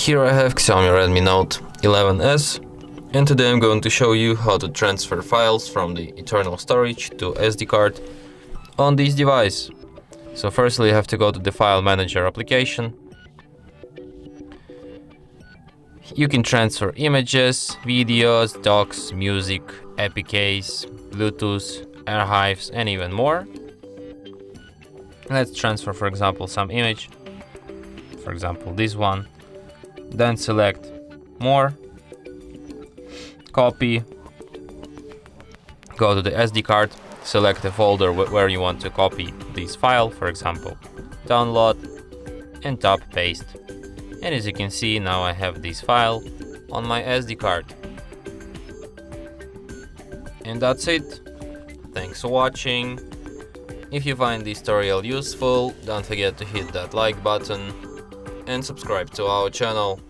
Here I have Xiaomi Redmi Note 11s, and today I'm going to show you how to transfer files from the internal storage to SD card on this device. So firstly you have to go to the File Manager application. You can transfer images, videos, docs, music, APKs, Bluetooth, archives, and even more. Let's transfer, for example, some image, for example this one. Then select More, Copy, go to the SD card, select the folder where you want to copy this file, for example Download, and tap Paste. And as you can see, now I have this file on my SD card. And that's it. Thanks for watching. If you find this tutorial useful, don't forget to hit that like button and subscribe to our channel.